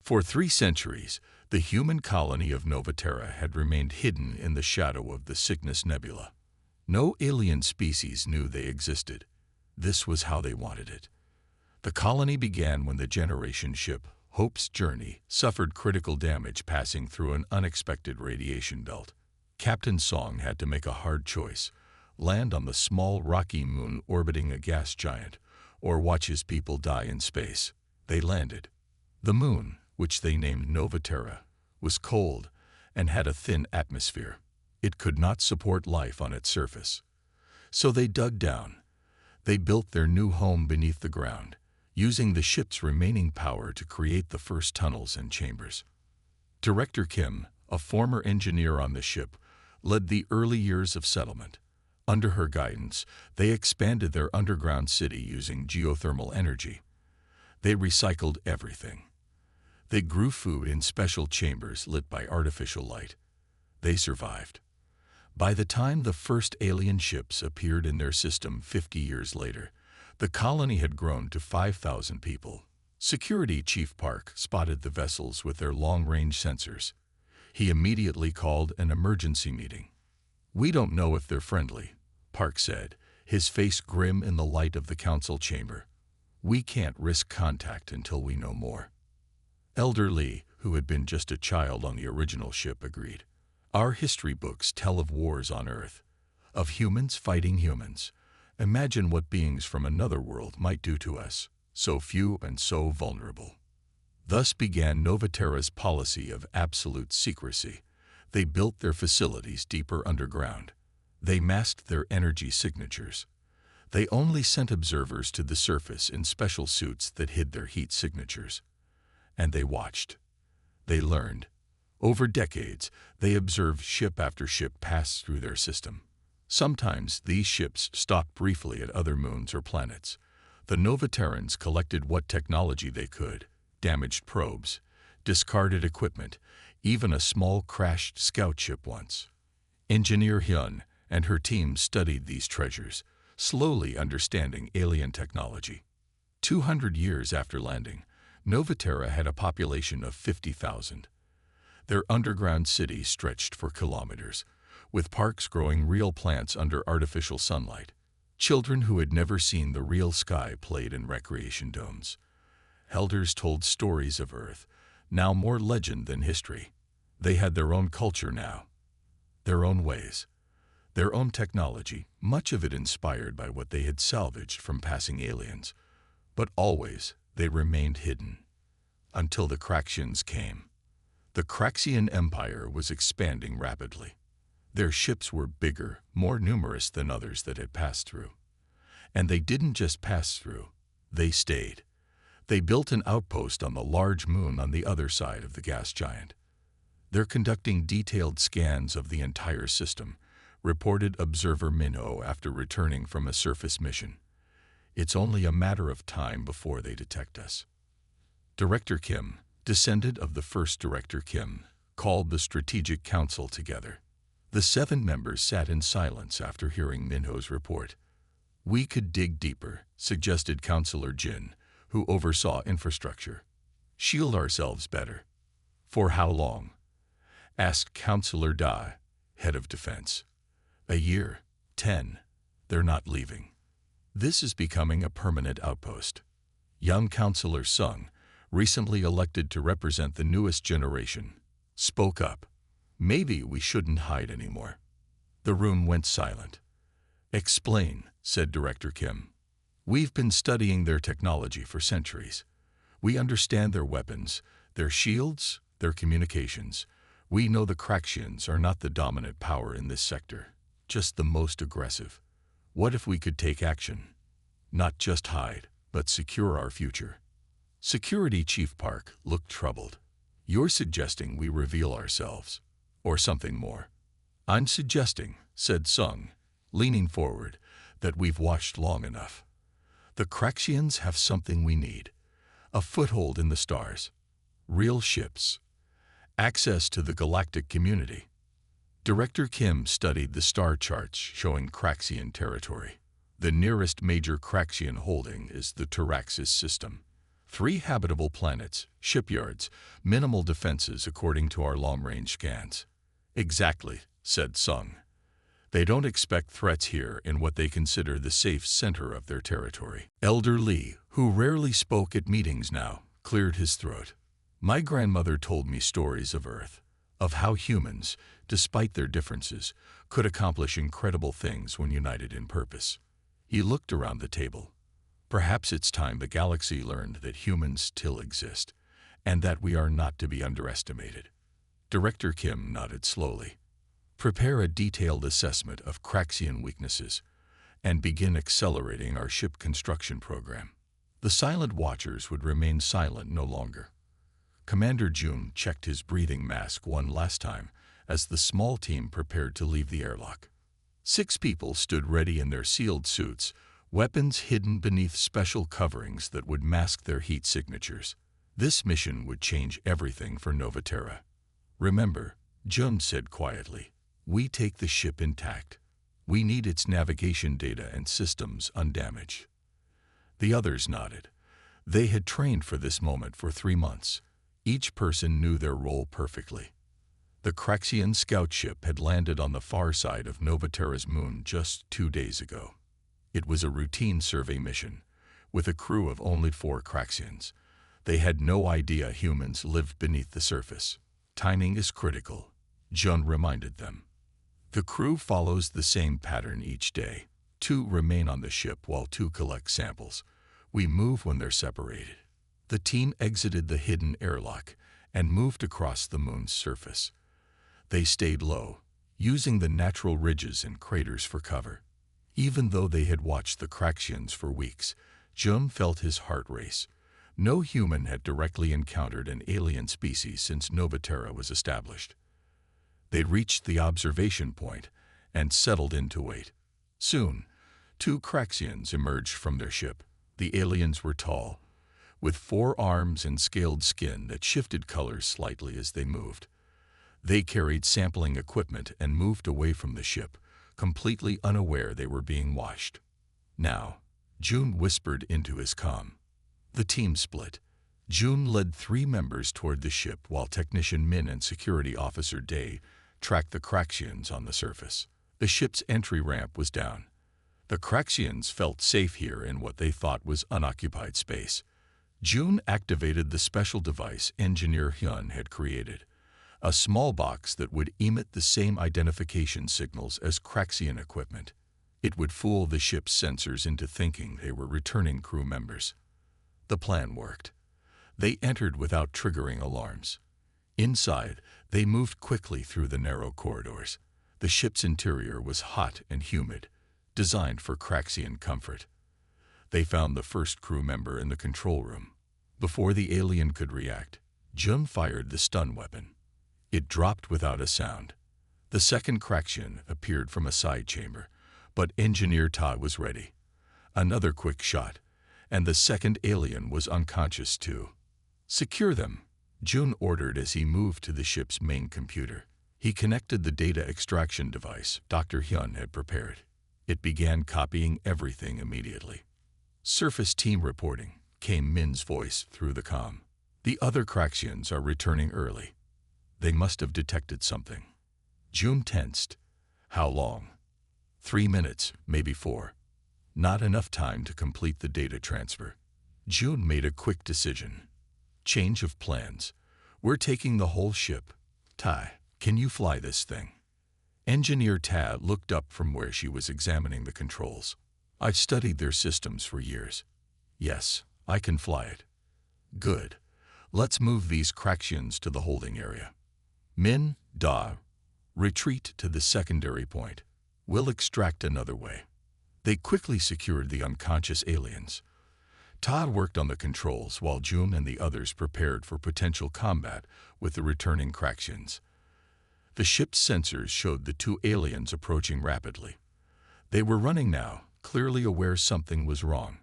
For 3 centuries, the human colony of Novaterra had remained hidden in the shadow of the Cygnus Nebula. No alien species knew they existed. This was how they wanted it. The colony began when the generation ship, Hope's Journey, suffered critical damage passing through an unexpected radiation belt. Captain Song had to make a hard choice: land on the small rocky moon orbiting a gas giant, or watch his people die in space. They landed. The moon, which they named Novaterra, was cold and had a thin atmosphere. It could not support life on its surface. So they dug down. They built their new home beneath the ground, using the ship's remaining power to create the first tunnels and chambers. Director Kim, a former engineer on the ship, led the early years of settlement. Under her guidance, they expanded their underground city using geothermal energy. They recycled everything. They grew food in special chambers lit by artificial light. They survived. By the time the first alien ships appeared in their system 50 years later, the colony had grown to 5,000 people. Security Chief Park spotted the vessels with their long-range sensors. He immediately called an emergency meeting. "We don't know if they're friendly," Park said, his face grim in the light of the council chamber. "We can't risk contact until we know more." Elder Lee, who had been just a child on the original ship, agreed. "Our history books tell of wars on Earth, of humans fighting humans. Imagine what beings from another world might do to us, so few and so vulnerable." Thus began Novaterra's policy of absolute secrecy. They built their facilities deeper underground. They masked their energy signatures. They only sent observers to the surface in special suits that hid their heat signatures. And they watched. They learned. Over decades, they observed ship after ship pass through their system. Sometimes these ships stopped briefly at other moons or planets. The Novaterrans collected what technology they could: damaged probes, discarded equipment, even a small crashed scout ship once. Engineer Hyun and her team studied these treasures, slowly understanding alien technology. 200 years after landing, Novaterra had a population of 50,000. Their underground city stretched for kilometers, with parks growing real plants under artificial sunlight. Children who had never seen the real sky played in recreation domes. Elders told stories of Earth, now more legend than history. They had their own culture now, their own ways, their own technology, much of it inspired by what they had salvaged from passing aliens. But always they remained hidden. Until the Craxians came. The Craxian Empire was expanding rapidly. Their ships were bigger, more numerous than others that had passed through. And they didn't just pass through, they stayed. They built an outpost on the large moon on the other side of the gas giant. They're conducting detailed scans of the entire system, reported observer Minho after returning from a surface mission. It's only a matter of time before they detect us. Director Kim, descendant of the first Director Kim, called the Strategic Council together. The 7 members sat in silence after hearing Minho's report. "We could dig deeper," suggested Counselor Jin, who oversaw infrastructure. "Shield ourselves better." "For how long?" asked Counselor Da, head of defense. "A year, 10. They're not leaving. This is becoming a permanent outpost." Young Counselor Sung, recently elected to represent the newest generation, spoke up. "Maybe we shouldn't hide anymore." The room went silent. "Explain," said Director Kim. "We've been studying their technology for centuries. We understand their weapons, their shields, their communications. We know the Craxians are not the dominant power in this sector, just the most aggressive. What if we could take action? Not just hide, but secure our future." Security Chief Park looked troubled. "You're suggesting we reveal ourselves, or something more?" "I'm suggesting," said Sung, leaning forward, "that we've watched long enough. The Craxians have something we need: a foothold in the stars, real ships, access to the galactic community." Director Kim studied the star charts showing Craxian territory. The nearest major Craxian holding is the Taraxis system. 3 habitable planets, shipyards, minimal defenses according to our long-range scans. Exactly, said Sung. They don't expect threats here in what they consider the safe center of their territory. Elder Lee, who rarely spoke at meetings now, cleared his throat. My grandmother told me stories of Earth, of how humans, despite their differences, could accomplish incredible things when united in purpose. He looked around the table. Perhaps it's time the galaxy learned that humans still exist, and that we are not to be underestimated. Director Kim nodded slowly. Prepare a detailed assessment of Craxian weaknesses, and begin accelerating our ship construction program. The silent watchers would remain silent no longer. Commander Jun checked his breathing mask one last time as the small team prepared to leave the airlock. 6 people stood ready in their sealed suits, weapons hidden beneath special coverings that would mask their heat signatures. This mission would change everything for Novaterra. Remember, Jun said quietly, we take the ship intact. We need its navigation data and systems undamaged. The others nodded. They had trained for this moment for 3 months. Each person knew their role perfectly. The Craxian scout ship had landed on the far side of Novaterra's moon just 2 days ago. It was a routine survey mission, with a crew of only 4 Craxians. They had no idea humans lived beneath the surface. Timing is critical, Jun reminded them. The crew follows the same pattern each day. 2 remain on the ship while 2 collect samples. We move when they're separated. The team exited the hidden airlock and moved across the moon's surface. They stayed low, using the natural ridges and craters for cover. Even though they had watched the Craxians for weeks, Jun felt his heart race. No human had directly encountered an alien species since Novaterra was established. They reached the observation point and settled in to wait. Soon, 2 Craxians emerged from their ship. The aliens were tall, with 4 arms and scaled skin that shifted colors slightly as they moved. They carried sampling equipment and moved away from the ship, completely unaware they were being watched. Now, Jun whispered into his comm. The team split. Jun led 3 members toward the ship while Technician Min and Security Officer Day tracked the Craxians on the surface. The ship's entry ramp was down. The Craxians felt safe here in what they thought was unoccupied space. Jun activated the special device Engineer Hyun had created, a small box that would emit the same identification signals as Craxian equipment. It would fool the ship's sensors into thinking they were returning crew members. The plan worked. They entered without triggering alarms. Inside, they moved quickly through the narrow corridors. The ship's interior was hot and humid, designed for Craxian comfort. They found the first crew member in the control room. Before the alien could react, Jun fired the stun weapon. It dropped without a sound. The second Craxian appeared from a side chamber, but Engineer Ta was ready. Another quick shot, and the second alien was unconscious too. Secure them, Jun ordered as he moved to the ship's main computer. He connected the data extraction device Dr. Hyun had prepared. It began copying everything immediately. Surface team reporting, came Min's voice through the comm. The other Craxians are returning early. They must have detected something. Jun tensed. How long? 3 minutes, maybe 4. Not enough time to complete the data transfer. Jun made a quick decision. Change of plans. We're taking the whole ship. Tai, can you fly this thing? Engineer Ta looked up from where she was examining the controls. I've studied their systems for years. Yes, I can fly it. Good. Let's move these Craxians to the holding area. Min, Da, retreat to the secondary point. We'll extract another way. They quickly secured the unconscious aliens. Todd worked on the controls while Jun and the others prepared for potential combat with the returning Craxians. The ship's sensors showed the 2 aliens approaching rapidly. They were running now, clearly aware something was wrong.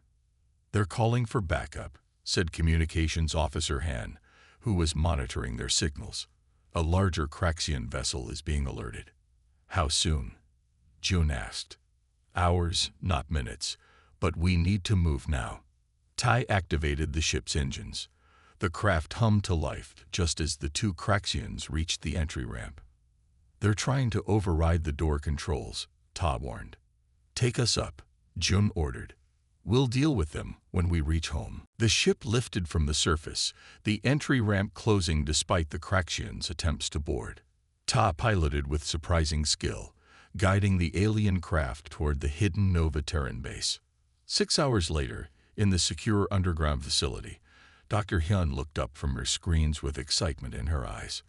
They're calling for backup, said Communications Officer Han, who was monitoring their signals. A larger Craxian vessel is being alerted. How soon? Jun asked. Hours, not minutes, but we need to move now. Tai activated the ship's engines. The craft hummed to life just as the two Craxians reached the entry ramp. "They're trying to override the door controls," Ta warned. "Take us up," Jun ordered. "We'll deal with them when we reach home." The ship lifted from the surface, the entry ramp closing despite the Craxians' attempts to board. Ta piloted with surprising skill, guiding the alien craft toward the hidden Nova Terran base. 6 hours later, in the secure underground facility, Dr. Hyun looked up from her screens with excitement in her eyes.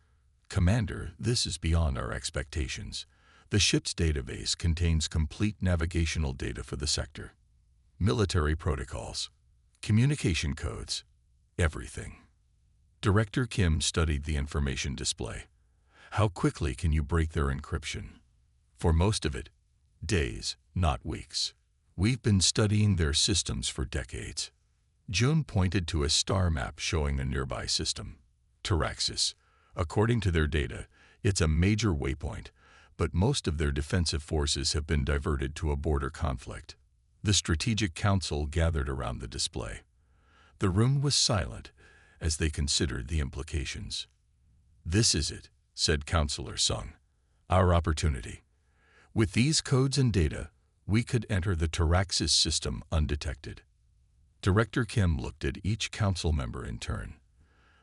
"Commander, this is beyond our expectations. The ship's database contains complete navigational data for the sector. Military protocols, communication codes, everything." Director Kim studied the information display. "How quickly can you break their encryption?" "For most of it, days, not weeks. We've been studying their systems for decades." Jun pointed to a star map showing a nearby system. Taraxis. According to their data, it's a major waypoint, but most of their defensive forces have been diverted to a border conflict. The Strategic Council gathered around the display. The room was silent as they considered the implications. "This is it," said Counselor Sung. "Our opportunity. With these codes and data, we could enter the Taraxis system undetected." Director Kim looked at each council member in turn.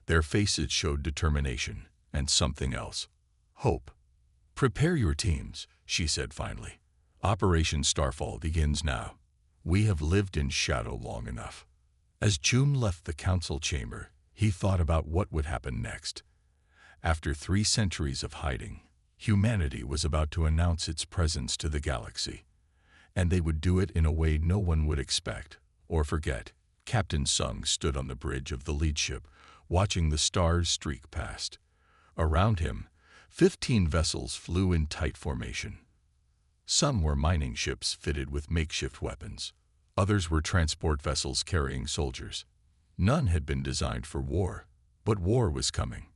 Their faces showed determination and something else. Hope. "Prepare your teams," she said finally. "Operation Starfall begins now. We have lived in shadow long enough." As Jun left the council chamber, he thought about what would happen next. After 3 centuries of hiding, humanity was about to announce its presence to the galaxy. And they would do it in a way no one would expect or forget. Captain Sung stood on the bridge of the lead ship, watching the stars streak past. Around him, 15 vessels flew in tight formation. Some were mining ships fitted with makeshift weapons. Others were transport vessels carrying soldiers. None had been designed for war, but war was coming.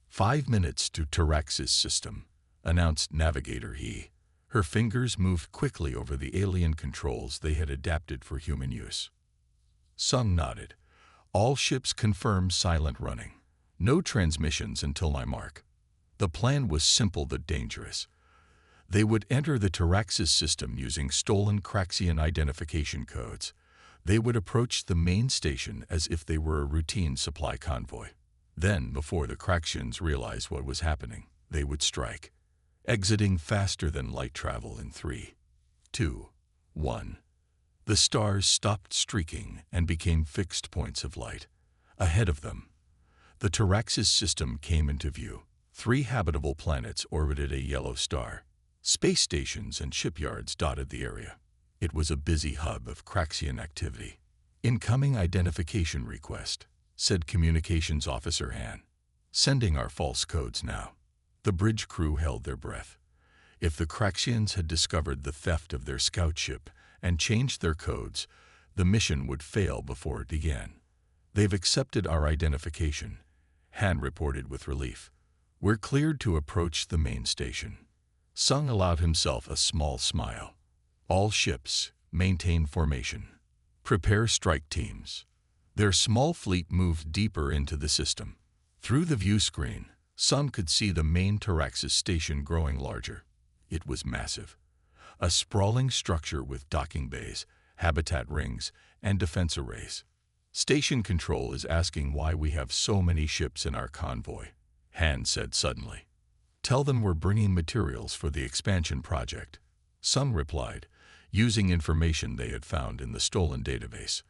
5 minutes to Taraxis system," announced Navigator He. Her fingers moved quickly over the alien controls they had adapted for human use. Sung nodded. "All ships confirm silent running. No transmissions until my mark." The plan was simple but dangerous. They would enter the Taraxis system using stolen Craxian identification codes. They would approach the main station as if they were a routine supply convoy. Then, before the Craxians realized what was happening, they would strike, exiting faster than light travel in 3, 2, 1. The stars stopped streaking and became fixed points of light. Ahead of them, the Taraxis system came into view. 3 habitable planets orbited a yellow star. Space stations and shipyards dotted the area. It was a busy hub of Craxian activity. "Incoming identification request," said Communications Officer Han. "Sending our false codes now." The bridge crew held their breath. If the Craxians had discovered the theft of their scout ship and changed their codes, the mission would fail before it began. "They've accepted our identification," Han reported with relief. "We're cleared to approach the main station." Sung allowed himself a small smile. "All ships, maintain formation. Prepare strike teams." Their small fleet moved deeper into the system. Through the view screen, Sung could see the main Taraxis station growing larger. It was massive. A sprawling structure with docking bays, habitat rings, and defense arrays. "Station Control is asking why we have so many ships in our convoy," Han said suddenly. "Tell them we're bringing materials for the expansion project," Sung replied, using information they had found in the stolen database.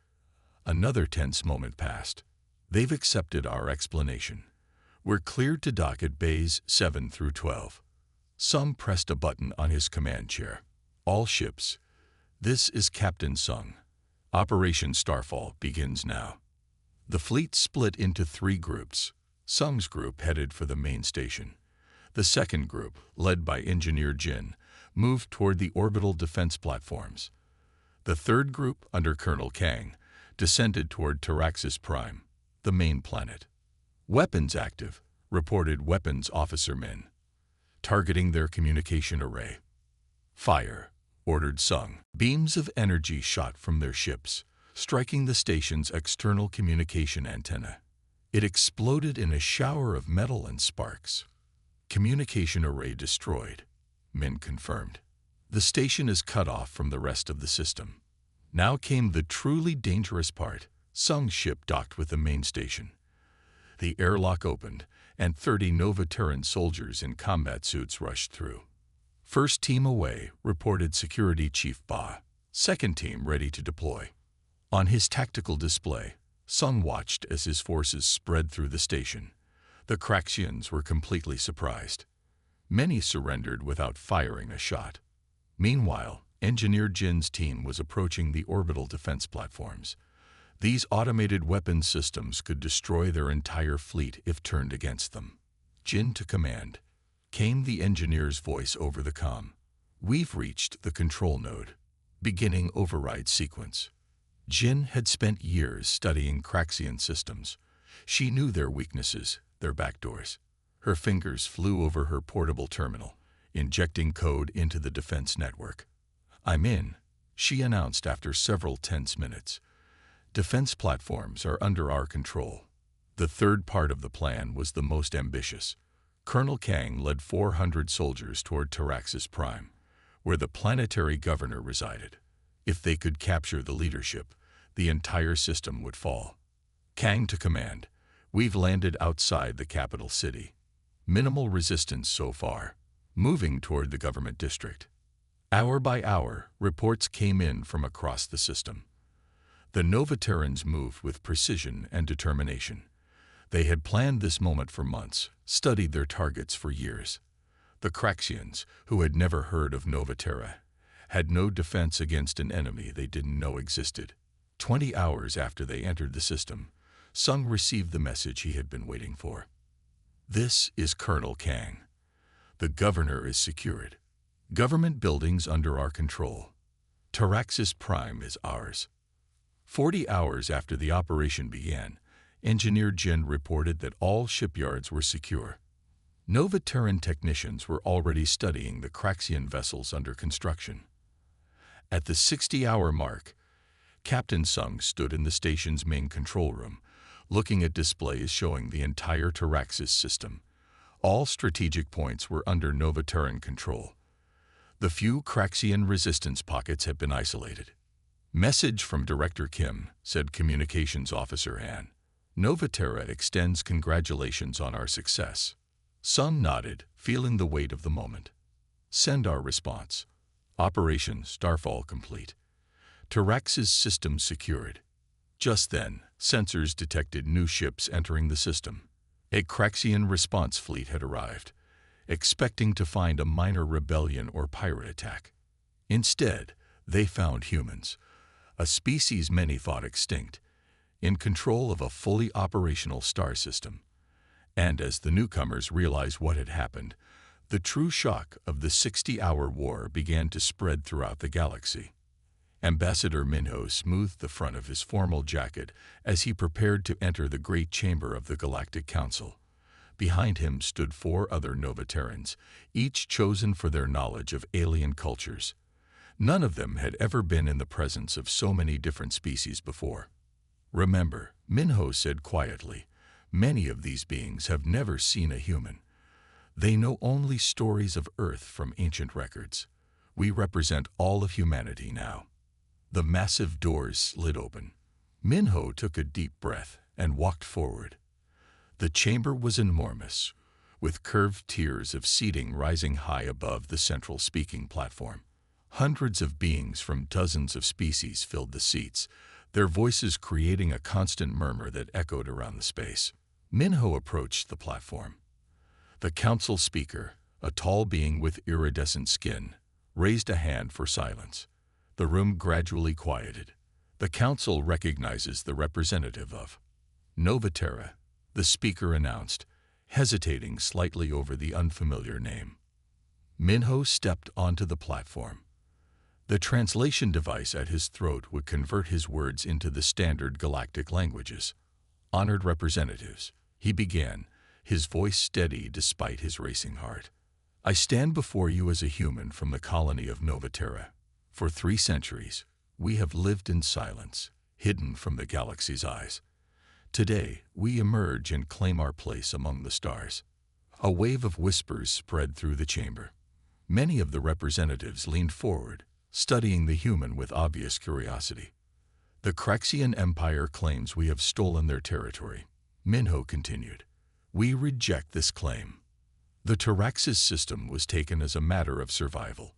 Another tense moment passed. "They've accepted our explanation. We're cleared to dock at bays 7 through 12. Sung pressed a button on his command chair. "All ships, this is Captain Sung. Operation Starfall begins now." The fleet split into 3 groups. Sung's group headed for the main station. The second group, led by Engineer Jin, moved toward the orbital defense platforms. The third group, under Colonel Kang, descended toward Taraxis Prime, the main planet. "Weapons active," reported Weapons Officer Min, targeting their communication array. "Fire," ordered Sung. Beams of energy shot from their ships, striking the station's external communication antenna. It exploded in a shower of metal and sparks. Communication array destroyed, Min confirmed. The station is cut off from the rest of the system. Now came the truly dangerous part. Sung's ship docked with the main station. The airlock opened, and 30 Nova Terran soldiers in combat suits rushed through. First team away, reported Security Chief Ba. Second team ready to deploy. On his tactical display, Sung watched as his forces spread through the station. The Craxians were completely surprised. Many surrendered without firing a shot. Meanwhile, Engineer Jin's team was approaching the orbital defense platforms. These automated weapons systems could destroy their entire fleet if turned against them. Jin to command. Came the engineer's voice over the comm. We've reached the control node. Beginning override sequence. Jin had spent years studying Craxian systems. She knew their weaknesses, their backdoors. Her fingers flew over her portable terminal, injecting code into the defense network. I'm in, she announced after several tense minutes. Defense platforms are under our control. The third part of the plan was the most ambitious. Colonel Kang led 400 soldiers toward Taraxis Prime, where the planetary governor resided. If they could capture the leadership, the entire system would fall. Kang to command. We've landed outside the capital city. Minimal resistance so far. Moving toward the government district. Hour by hour, reports came in from across the system. The Nova Terrans moved with precision and determination. They had planned this moment for months, studied their targets for years. The Craxians, who had never heard of Nova Terra, had no defense against an enemy they didn't know existed. 20 hours after they entered the system, Sung received the message he had been waiting for. This is Colonel Kang. The governor is secured. Government buildings under our control. Taraxis Prime is ours. 40 hours after the operation began, Engineer Jin reported that all shipyards were secure. Nova Terran technicians were already studying the Craxian vessels under construction. At the 60-hour mark, Captain Sung stood in the station's main control room, looking at displays showing the entire Taraxis system. All strategic points were under Nova Terran control. The few Craxian resistance pockets had been isolated. Message from Director Kim, said Communications Officer Han. Nova Terra extends congratulations on our success. Sung nodded, feeling the weight of the moment. Send our response. Operation Starfall complete. Taraxis system secured. Just then, sensors detected new ships entering the system. A Craxian response fleet had arrived, expecting to find a minor rebellion or pirate attack. Instead, they found humans, a species many thought extinct, in control of a fully operational star system. And as the newcomers realized what had happened, the true shock of the 60-hour war began to spread throughout the galaxy. Ambassador Minho smoothed the front of his formal jacket as he prepared to enter the great chamber of the Galactic Council. Behind him stood 4 other Nova Terrans, each chosen for their knowledge of alien cultures. None of them had ever been in the presence of so many different species before. Remember, Minho said quietly, many of these beings have never seen a human. They know only stories of Earth from ancient records. We represent all of humanity now. The massive doors slid open. Minho took a deep breath and walked forward. The chamber was enormous, with curved tiers of seating rising high above the central speaking platform. Hundreds of beings from dozens of species filled the seats, their voices creating a constant murmur that echoed around the space. Minho approached the platform. The council speaker, a tall being with iridescent skin, raised a hand for silence. The room gradually quieted. The council recognizes the representative of Nova Terra, the speaker announced, hesitating slightly over the unfamiliar name. Minho stepped onto the platform. The translation device at his throat would convert his words into the standard galactic languages. Honored representatives, he began, his voice steady despite his racing heart. I stand before you as a human from the colony of Nova Terra. For 3 centuries, we have lived in silence, hidden from the galaxy's eyes. Today, we emerge and claim our place among the stars. A wave of whispers spread through the chamber. Many of the representatives leaned forward, studying the human with obvious curiosity. The Craxian Empire claims we have stolen their territory. Minho continued. We reject this claim. The Taraxis system was taken as a matter of survival.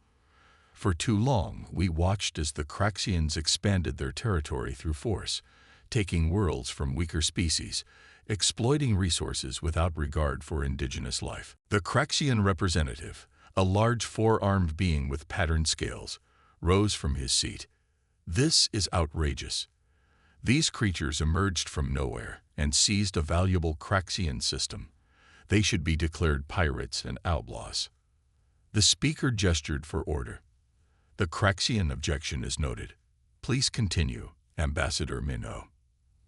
For too long, we watched as the Craxians expanded their territory through force, taking worlds from weaker species, exploiting resources without regard for indigenous life. The Craxian representative, a large four-armed being with patterned scales, rose from his seat. This is outrageous. These creatures emerged from nowhere and seized a valuable Craxian system. They should be declared pirates and outlaws. The speaker gestured for order. The Craxian objection is noted. Please continue, Ambassador Minho.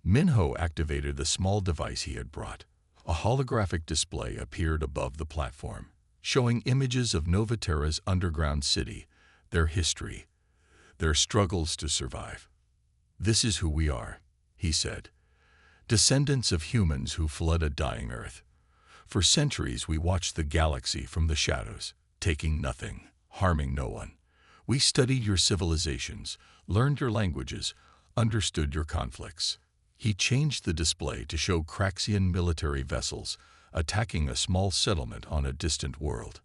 Minho activated the small device he had brought. A holographic display appeared above the platform, showing images of Novaterra's underground city, their history, their struggles to survive. This is who we are, he said. Descendants of humans who fled a dying Earth. For centuries we watched the galaxy from the shadows, taking nothing, harming no one. We studied your civilizations, learned your languages, understood your conflicts. He changed the display to show Craxian military vessels attacking a small settlement on a distant world.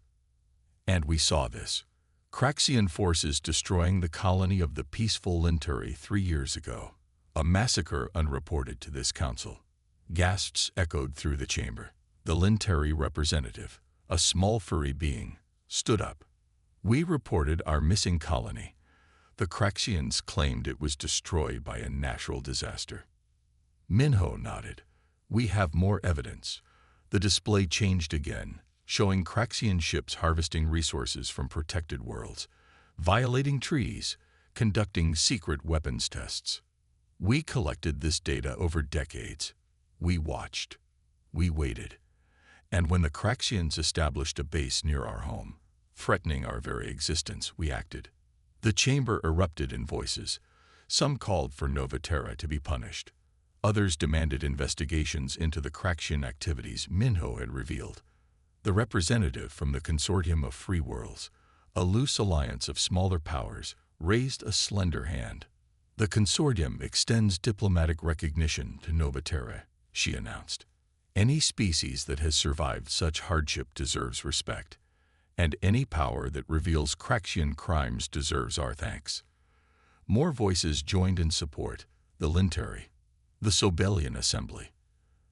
And we saw this. Craxian forces destroying the colony of the peaceful Linturi 3 years ago. A massacre unreported to this council. Gasps echoed through the chamber. The Linturi representative, a small furry being, stood up. We reported our missing colony. The Craxians claimed it was destroyed by a natural disaster. Minho nodded. We have more evidence. The display changed again, showing Craxian ships harvesting resources from protected worlds, violating trees, conducting secret weapons tests. We collected this data over decades. We watched. We waited. And when the Craxians established a base near our home, threatening our very existence, we acted. The chamber erupted in voices. Some called for Novaterra to be punished. Others demanded investigations into the Craxian activities Minho had revealed. The representative from the Consortium of Free Worlds, a loose alliance of smaller powers, raised a slender hand. The Consortium extends diplomatic recognition to Novaterra, she announced. Any species that has survived such hardship deserves respect, and any power that reveals Craxian crimes deserves our thanks. More voices joined in support: the Linturi, the Sobelian Assembly,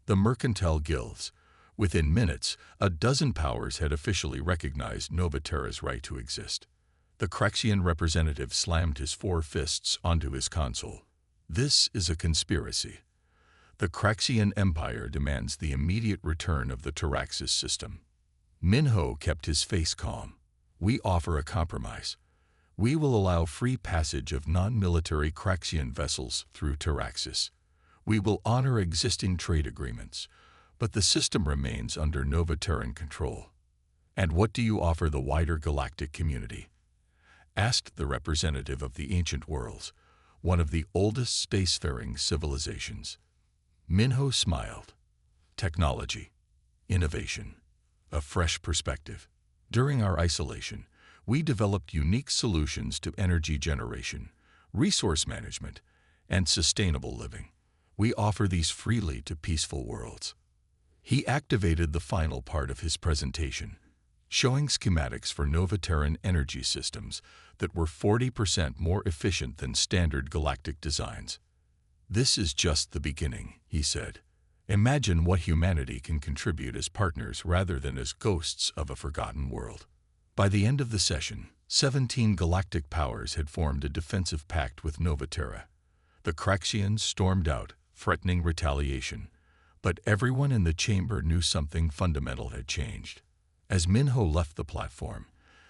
the mercantile guilds. Within minutes, a dozen powers had officially recognized Novaterra's right to exist. The Craxian representative slammed his 4 fists onto his console. This is a conspiracy. The Craxian Empire demands the immediate return of the Taraxis system. Minho kept his face calm. We offer a compromise. We will allow free passage of non-military Craxian vessels through Taraxis. We will honor existing trade agreements, but the system remains under Novaterran control. And what do you offer the wider galactic community? Asked the representative of the ancient worlds, one of the oldest spacefaring civilizations. Minho smiled. Technology, innovation, a fresh perspective. During our isolation, we developed unique solutions to energy generation, resource management, and sustainable living. We offer these freely to peaceful worlds. He activated the final part of his presentation, showing schematics for Novaterran energy systems that were 40% more efficient than standard galactic designs. This is just the beginning, he said. Imagine what humanity can contribute as partners rather than as ghosts of a forgotten world. By the end of the session, 17 galactic powers had formed a defensive pact with Novaterra. The Craxians stormed out, threatening retaliation, but everyone in the chamber knew something fundamental had changed. As Minho left the platform,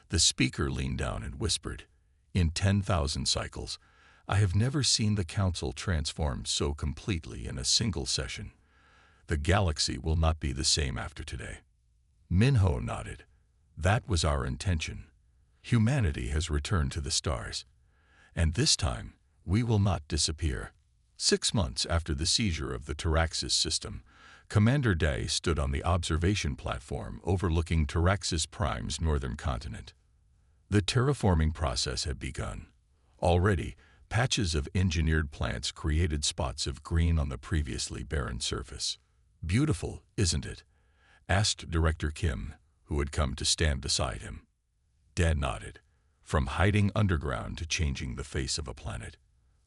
the speaker leaned down and whispered, "In 10,000 cycles, I have never seen the Council transform so completely in a single session. The galaxy will not be the same after today." Minho nodded. That was our intention. Humanity has returned to the stars. And this time, we will not disappear. 6 months after the seizure of the Taraxis system, Commander Day stood on the observation platform overlooking Taraxis Prime's northern continent. The terraforming process had begun. Already, patches of engineered plants created spots of green on the previously barren surface. "Beautiful, isn't it?" asked Director Kim, who had come to stand beside him. Dad nodded. "From hiding underground to changing the face of a planet.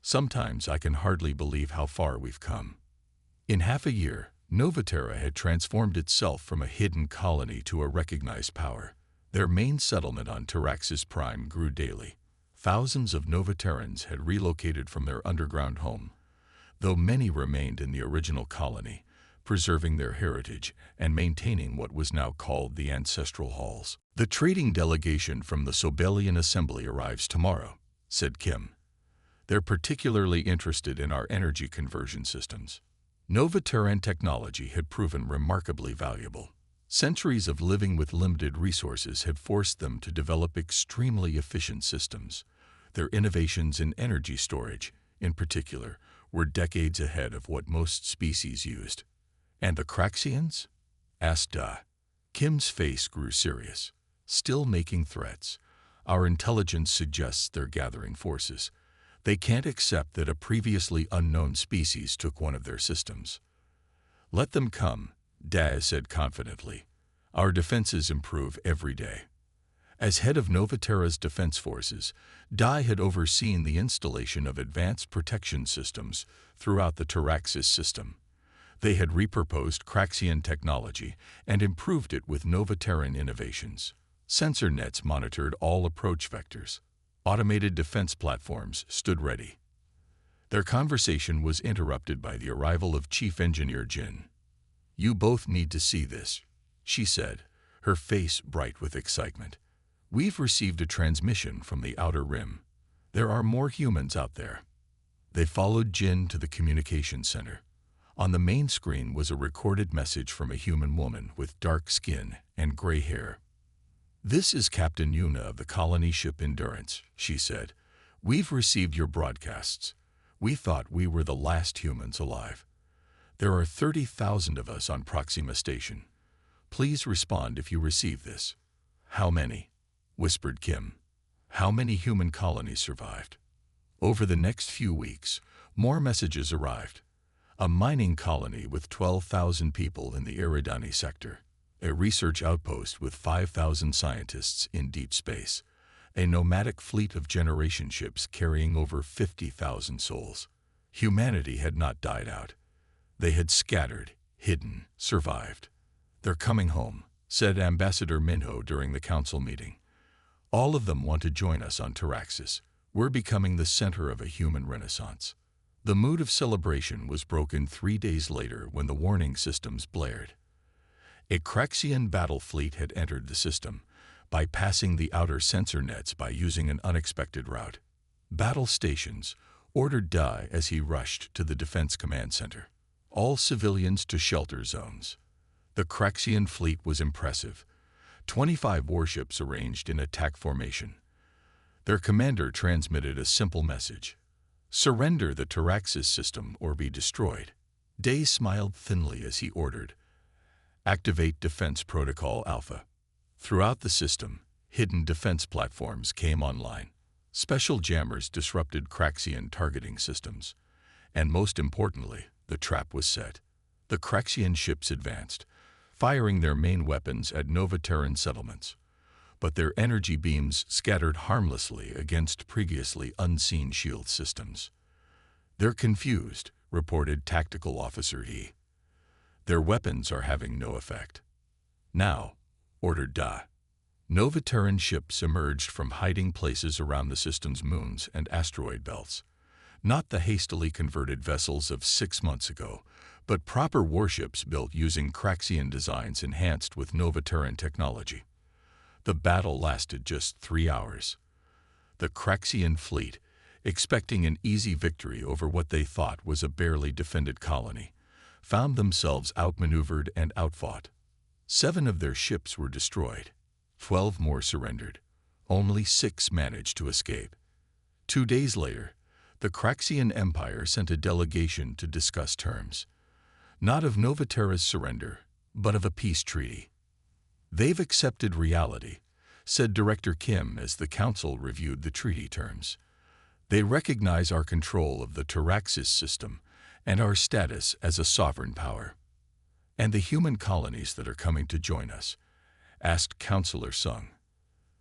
Sometimes I can hardly believe how far we've come." In half a year, Novaterra had transformed itself from a hidden colony to a recognized power. Their main settlement on Taraxis Prime grew daily. Thousands of Novaterrans had relocated from their underground home, though many remained in the original colony, preserving their heritage and maintaining what was now called the Ancestral Halls. "The trading delegation from the Sobelian Assembly arrives tomorrow," said Kim. "They're particularly interested in our energy conversion systems." Novaterran technology had proven remarkably valuable. Centuries of living with limited resources had forced them to develop extremely efficient systems. Their innovations in energy storage, in particular, were decades ahead of what most species used. "And the Craxians?" asked Da. Kim's face grew serious. "Still making threats. Our intelligence suggests they're gathering forces. They can't accept that a previously unknown species took one of their systems." "Let them come," Da said confidently. "Our defenses improve every day." As head of Novaterra's defense forces, Dai had overseen the installation of advanced protection systems throughout the Taraxis system. They had repurposed Craxian technology and improved it with Novaterran innovations. Sensor nets monitored all approach vectors. Automated defense platforms stood ready. Their conversation was interrupted by the arrival of Chief Engineer Jin. "You both need to see this," she said, her face bright with excitement. "We've received a transmission from the Outer Rim. There are more humans out there." They followed Jin to the communications center. On the main screen was a recorded message from a human woman with dark skin and gray hair. "This is Captain Yuna of the colony ship Endurance," she said. "We've received your broadcasts. We thought we were the last humans alive. There are 30,000 of us on Proxima Station. Please respond if you receive this." "How many?" whispered Kim. "How many human colonies survived?" Over the next few weeks, more messages arrived. A mining colony with 12,000 people in the Eridani sector. A research outpost with 5,000 scientists in deep space. A nomadic fleet of generation ships carrying over 50,000 souls. Humanity had not died out. They had scattered, hidden, survived. "They're coming home," said Ambassador Minho during the council meeting. "All of them want to join us on Taraxis. We're becoming the center of a human renaissance." The mood of celebration was broken 3 days later when the warning systems blared. A Craxian battle fleet had entered the system, bypassing the outer sensor nets by using an unexpected route. "Battle stations," ordered Dai as he rushed to the Defense Command Center. "All civilians to shelter zones." The Craxian fleet was impressive. 25 warships arranged in attack formation. Their commander transmitted a simple message: "Surrender the Taraxis system or be destroyed." Day smiled thinly as he ordered, "Activate Defense Protocol Alpha." Throughout the system, hidden defense platforms came online. Special jammers disrupted Craxian targeting systems. And most importantly, the trap was set. The Craxian ships advanced, firing their main weapons at Novaterran settlements. But their energy beams scattered harmlessly against previously unseen shield systems. "They're confused," reported Tactical Officer He. "Their weapons are having no effect." "Now," ordered Da. Novaterran ships emerged from hiding places around the system's moons and asteroid belts. Not the hastily converted vessels of 6 months ago, but proper warships built using Craxian designs enhanced with Novaterran technology. The battle lasted just 3 hours. The Craxian fleet, expecting an easy victory over what they thought was a barely defended colony, found themselves outmaneuvered and outfought. 7 of their ships were destroyed. 12 more surrendered. Only 6 managed to escape. 2 days later, the Craxian Empire sent a delegation to discuss terms, not of Novaterra's surrender, but of a peace treaty. "They've accepted reality," said Director Kim as the council reviewed the treaty terms. "They recognize our control of the Taraxis system and our status as a sovereign power." "And the human colonies that are coming to join us?" asked Councillor Sung.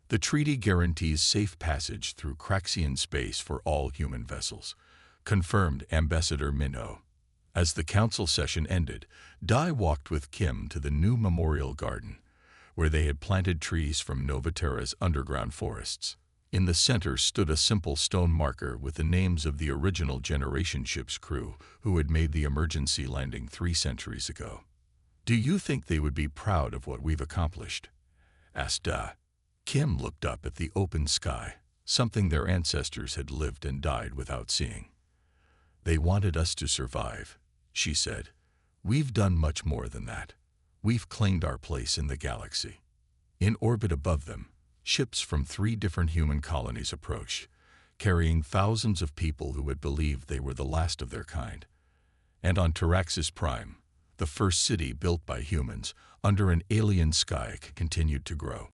"The treaty guarantees safe passage through Craxian space for all human vessels," confirmed Ambassador Minho. As the council session ended, Dai walked with Kim to the new memorial garden, where they had planted trees from Novaterra's underground forests. In the center stood a simple stone marker with the names of the original Generation ship's crew who had made the emergency landing 3 centuries ago. "Do you think they would be proud of what we've accomplished?" asked Da. Kim looked up at the open sky, something their ancestors had lived and died without seeing. "They wanted us to survive," she said. "We've done much more than that. We've claimed our place in the galaxy." In orbit above them, ships from 3 different human colonies approached, carrying thousands of people who had believed they were the last of their kind. And on Taraxis Prime, the first city built by humans under an alien sky continued to grow.